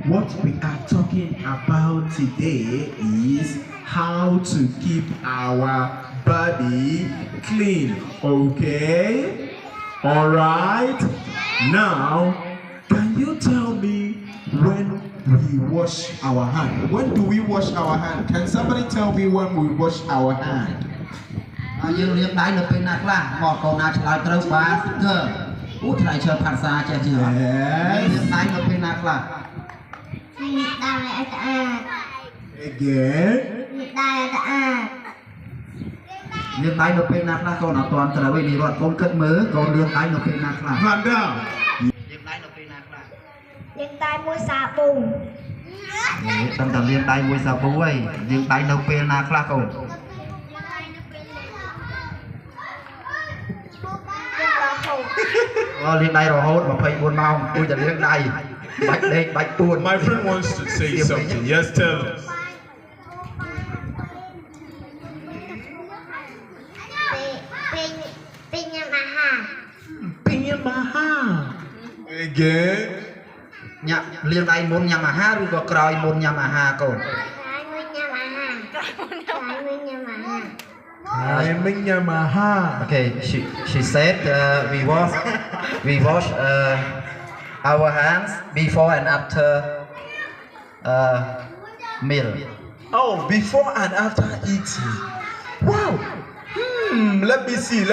what we are talking about today is how to keep our body clean. Okay? Alright? Now, can you tell me when we wash our hand? When do we wash our hand? Can somebody tell me when we wash our hand? Yes. Again. Hand down. My friend wants to say something. Yes, tell us. Again. Okay, she said we wash our hands before and after meal. Oh, before and after eating. Wow. Let me see.